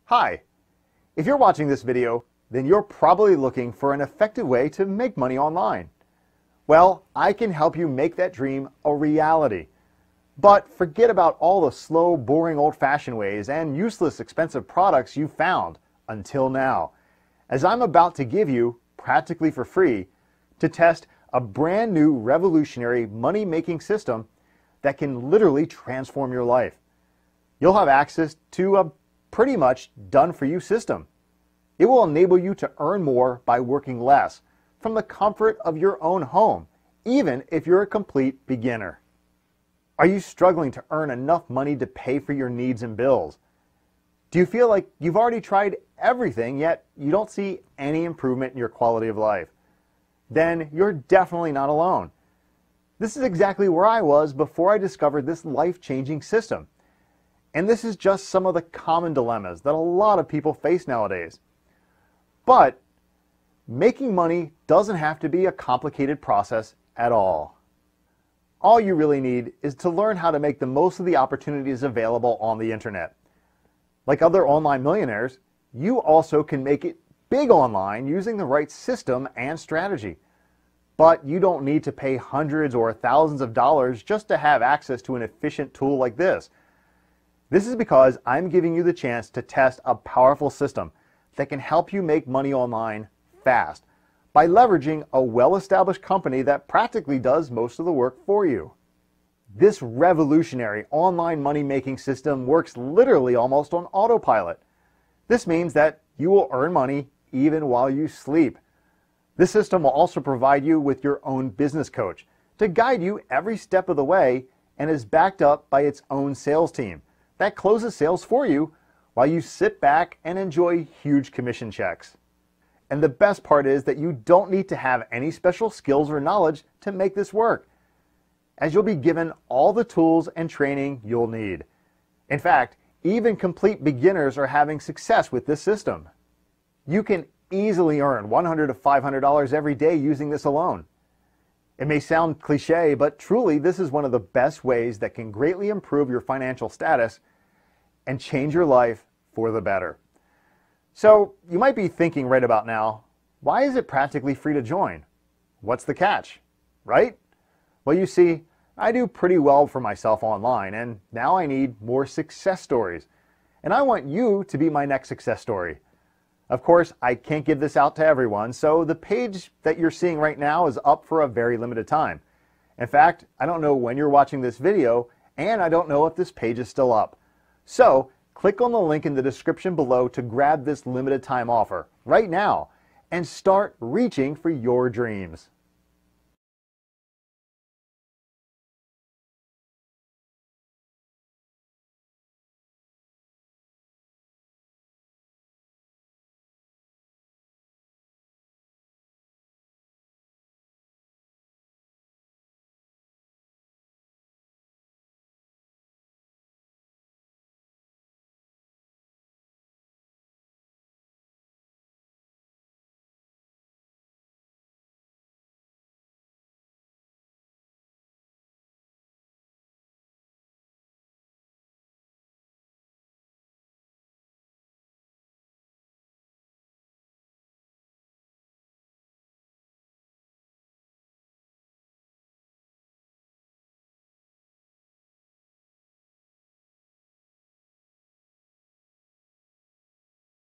Hi, if you're watching this video, then you're probably looking for an effective way to make money online. Well, I can help you make that dream a reality. But forget about all the slow, boring, old-fashioned ways and useless, expensive products you found until now, as I'm about to give you, practically for free, to test a brand new revolutionary money-making system that can literally transform your life. You'll have access to a pretty much done-for-you system. It will enable you to earn more by working less from the comfort of your own home, even if you're a complete beginner. Are you struggling to earn enough money to pay for your needs and bills? Do you feel like you've already tried everything, yet you don't see any improvement in your quality of life? Then you're definitely not alone. This is exactly where I was before I discovered this life-changing system. And this is just some of the common dilemmas that a lot of people face nowadays. But making money doesn't have to be a complicated process at all. All you really need is to learn how to make the most of the opportunities available on the internet. Like other online millionaires, you also can make it big online using the right system and strategy. But you don't need to pay hundreds or thousands of dollars just to have access to an efficient tool like this. This is because I'm giving you the chance to test a powerful system that can help you make money online fast by leveraging a well-established company that practically does most of the work for you. This revolutionary online money-making system works literally almost on autopilot. This means that you will earn money even while you sleep. This system will also provide you with your own business coach to guide you every step of the way and is backed up by its own sales team that closes sales for you while you sit back and enjoy huge commission checks. And the best part is that you don't need to have any special skills or knowledge to make this work, as you'll be given all the tools and training you'll need. In fact, even complete beginners are having success with this system. You can easily earn $100 to $500 every day using this alone. It may sound cliche, but truly this is one of the best ways that can greatly improve your financial status and change your life for the better. So you might be thinking right about now, why is it practically free to join? What's the catch, right? Well, you see, I do pretty well for myself online, and now I need more success stories. And I want you to be my next success story. Of course, I can't give this out to everyone, so the page that you're seeing right now is up for a very limited time. In fact, I don't know when you're watching this video, and I don't know if this page is still up. So, click on the link in the description below to grab this limited time offer right now and start reaching for your dreams.